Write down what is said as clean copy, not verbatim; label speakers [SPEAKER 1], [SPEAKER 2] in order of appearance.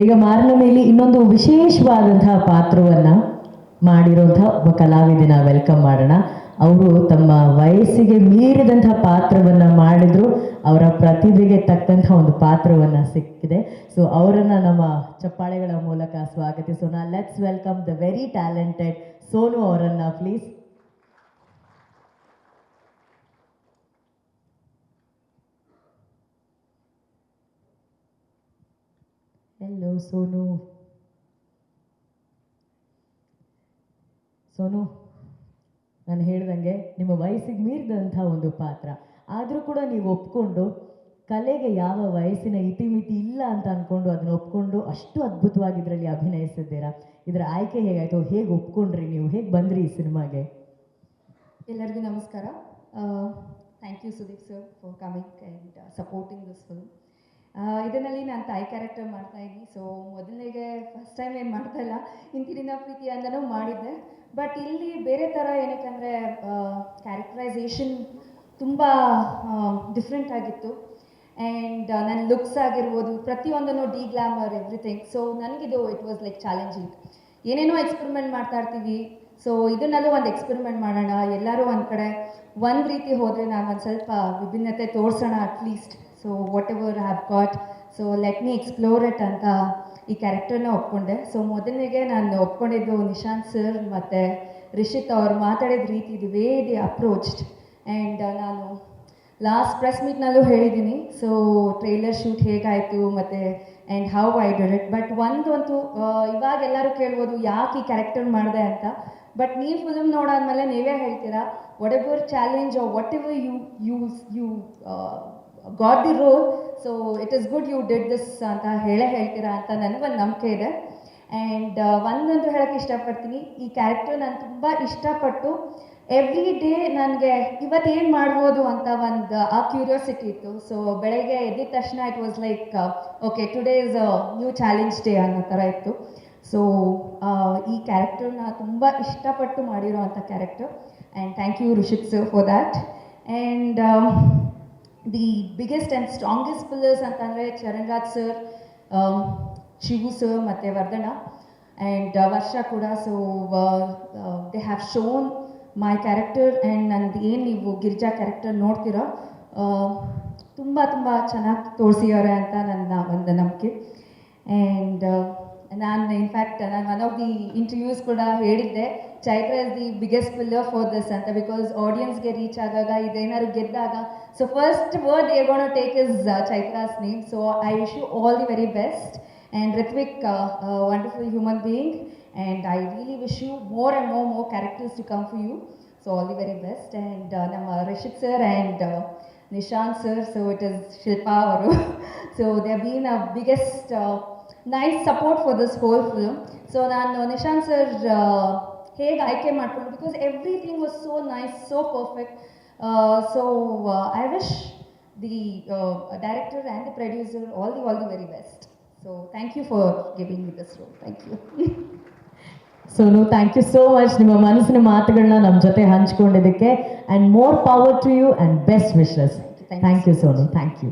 [SPEAKER 1] ಈಗ ಮಾರನ ಮೇಲೆ ಇನ್ನೊಂದು ವಿಶೇಷವಾದಂತಹ ಪಾತ್ರವನ್ನ ಮಾಡಿರುವಂತಹ ಒಬ್ಬ ಕಲಾವಿದನ ವೆಲ್ಕಮ್ ಮಾಡೋಣ. ಅವರು ತಮ್ಮ ವಯಸ್ಸಿಗೆ ಮೀರಿದಂತಹ ಪಾತ್ರವನ್ನ ಮಾಡಿದ್ರು, ಅವರ ಪ್ರತಿಭೆಗೆ ತಕ್ಕಂತಹ ಒಂದು ಪಾತ್ರವನ್ನ ಸಿಕ್ಕಿದೆ. ಸೊ ಅವರನ್ನ ನಮ್ಮ ಚಪ್ಪಾಳೆಗಳ ಮೂಲಕ ಸ್ವಾಗತಿಸೋಣ. Let's welcome the very talented Sonu ಅವರನ್ನ ಪ್ಲೀಸ್. ಹೆಲೋ ಸೋನು. ಸೋನು, ನಾನು ಹೇಳ್ದಂಗೆ ನಿಮ್ಮ ವಯಸ್ಸಿಗೆ ಮೀರಿದಂತಹ ಒಂದು ಪಾತ್ರ ಆದರೂ ಕೂಡ ನೀವು ಒಪ್ಕೊಂಡು ಕಲೆಗೆ ಯಾವ ವಯಸ್ಸಿನ ಇತಿಮಿತಿ ಇಲ್ಲ ಅಂತ ಅಂದ್ಕೊಂಡು ಅದನ್ನ ಒಪ್ಕೊಂಡು ಅಷ್ಟು ಅದ್ಭುತವಾಗಿ ಇದರಲ್ಲಿ ಅಭಿನಯಿಸಿದ್ದೀರಾ. ಇದರ ಆಯ್ಕೆ ಹೇಗಾಯಿತು, ಹೇಗೆ ಒಪ್ಕೊಂಡ್ರಿ ನೀವು, ಹೇಗೆ ಬಂದ್ರಿ ಈ ಸಿನಿಮಾಗೆ?
[SPEAKER 2] ಎಲ್ಲರಿಗೂ ನಮಸ್ಕಾರ. Thank you Sudeep sir for coming and supporting this film. ಇದರಲ್ಲಿ ನಾನು ತಾಯಿ ಕ್ಯಾರೆಕ್ಟರ್ ಮಾಡ್ತಾಯಿದ್ದೀನಿ. ಸೊ ಮೊದಲನೇಗೆ ಫಸ್ಟ್ ಟೈಮ್ ಏನು ಮಾಡ್ತಾ ಇಲ್ಲ, ಇಂತಿನ ಪ್ರೀತಿ ಅಂದನೂ ಮಾಡಿದ್ದೆ. ಬಟ್ ಇಲ್ಲಿ ಬೇರೆ ಥರ ಏನಕ್ಕಂದರೆ ಕ್ಯಾರೆಕ್ಟರೈಸೇಷನ್ ತುಂಬ ಡಿಫ್ರೆಂಟ್ ಆಗಿತ್ತು. ಆ್ಯಂಡ್ ನನ್ನ ಲುಕ್ಸ್ ಆಗಿರ್ಬೋದು, ಪ್ರತಿಯೊಂದನ್ನು ಡಿ ಗ್ಲಾಮರ್ ಎವ್ರಿಥಿಂಗ್. ಸೊ ನನಗಿದು ಇಟ್ ವಾಸ್ ಲೈಕ್ ಚಾಲೆಂಜಿಂಗ್. ಏನೇನೋ ಎಕ್ಸ್ಪೆರಿಮೆಂಟ್ ಮಾಡ್ತಾ ಇರ್ತೀವಿ. ಸೊ ಇದನ್ನಲ್ಲೂ ಒಂದು ಎಕ್ಸ್ಪೆರಿಮೆಂಟ್ ಮಾಡೋಣ, ಎಲ್ಲರೂ ಒಂದು ಕಡೆ ಒಂದು ರೀತಿ ಹೋದರೆ ನಾನು ಒಂದು ಸ್ವಲ್ಪ ವಿಭಿನ್ನತೆ ತೋರಿಸೋಣ at least. So what ever have got, so let me explore it ಅಂತ ಈ ಕ್ಯಾರೆಕ್ಟರ್ನ ಒಪ್ಕೊಂಡೆ. ಸೊ ಮೊದಲನೇಗೆ ನಾನು ಒಪ್ಕೊಂಡಿದ್ದು ನಿಶಾಂತ್ ಸರ್ ಮತ್ತು ರಿಷಿತ್ ಅವ್ರು ಮಾತಾಡಿದ ರೀತಿ, the way the approached. And ನಾನು ಲಾಸ್ಟ್ ಪ್ರೆಸ್ ಮೀಟ್ನಲ್ಲೂ ಹೇಳಿದ್ದೀನಿ. ಸೊ ಟ್ರೈಲರ್ ಶೂಟ್ ಹೇಗಾಯಿತು ಮತ್ತು and how I did it. But ಒಂದಂತೂ ಇವಾಗ ಎಲ್ಲರೂ ಕೇಳ್ಬೋದು ಯಾಕೆ ಈ ಕ್ಯಾರೆಕ್ಟರ್ ಮಾಡಿದೆ ಅಂತ. ಬಟ್ ನೀವು ಫಿಲ್ಮ್ ನೋಡಾದ್ಮೇಲೆ ನೀವೇ ಹೇಳ್ತೀರಾ, whatever challenge or whatever you got the role, so it is good you did this ಅಂತ ಹೇಳ್ತೀರಾ ಅಂತ ನನಗೊಂದು ನಂಬಿಕೆ ಇದೆ. ಆ್ಯಂಡ್ ಒಂದಂತೂ ಹೇಳೋಕ್ಕೆ ಇಷ್ಟಪಡ್ತೀನಿ, ಈ ಕ್ಯಾರೆಕ್ಟರ್ ನಾನು ತುಂಬ ಇಷ್ಟಪಟ್ಟು ಎವ್ರಿ ಡೇ ನನಗೆ ಇವತ್ತೇನು ಮಾಡ್ಬೋದು ಅಂತ ಒಂದು ಆ ಕ್ಯೂರಿಯಾಸಿಟಿ ಇತ್ತು. ಸೊ ಬೆಳಗ್ಗೆ ಎದ್ದಿದ ತಕ್ಷಣ it was like okay today is a new challenge day ಅನ್ನೋ ಥರ ಇತ್ತು. ಸೊ ಈ ಕ್ಯಾರೆಕ್ಟರ್ನ ತುಂಬ ಇಷ್ಟಪಟ್ಟು ಮಾಡಿರೋ ಅಂಥ character. And thank you Rishith sir for that. And the biggest and strongest pillars ಅಂತಂದರೆ ಚರಣ್ ರಾಜ್ ಸರ್, ಶಿವು ಸರ್ ಮತ್ತು ವರ್ಧನ ಆ್ಯಂಡ್ ವರ್ಷ ಕೂಡ. So they have shown my character. And ನಂದು ಏನು ನೀವು ಗಿರಿಜಾ ಕ್ಯಾರೆಕ್ಟರ್ ನೋಡ್ತೀರೋ ತುಂಬ ತುಂಬ ಚೆನ್ನಾಗಿ ತೋರಿಸಿದ್ದಾರೆ ಅಂತ ನನ್ನ ಒಂದು ನಂಬಿಕೆ. ಆ್ಯಂಡ್ ನಾನು ಇನ್ಫ್ಯಾಕ್ಟ್ ನಾನು ಒನ್ ಆಫ್ ದಿ ಇಂಟರ್ವ್ಯೂಸ್ ಕೂಡ ಹೇಳಿದ್ದೆ, Chaitra is the biggest pillar for this ಅಂತ. ಬಿಕಾಸ್ ಆಡಿಯನ್ಸ್ಗೆ ರೀಚ್ ಆಗಾಗ ಇದೇನಾದ್ರು ಗೆದ್ದಾಗ so first word they gonna take is Chaitra's name. So I wish you all the very best. And Ritvik, wonderful human being. And I really wish you more and more characters to come for you. So all the very best. And ನಮ್ಮ Rishith sir and Nishant sir, so it is Shilpa ಅವರು. So they have been a biggest nice support for this whole film. So ನಾನು Nishant sir ಹೇಗೆ ಆಯ್ಕೆ ಮಾಡಿಕೊಂಡು, because everything was so nice, so perfect. So I wish the director and the producer all the very best. So thank you for giving me this role. Thank you
[SPEAKER 1] Sonu, thank you so much ನಿಮ್ಮ ಮನಸ್ಸಿನ ಮಾತುಗಳನ್ನ ನಮ್ಮ ಜೊತೆ ಹಂಚ್ಕೊಂಡಿದ್ದಕ್ಕೆ. And more power to you and best wishes. Thank you Sonu, thank you.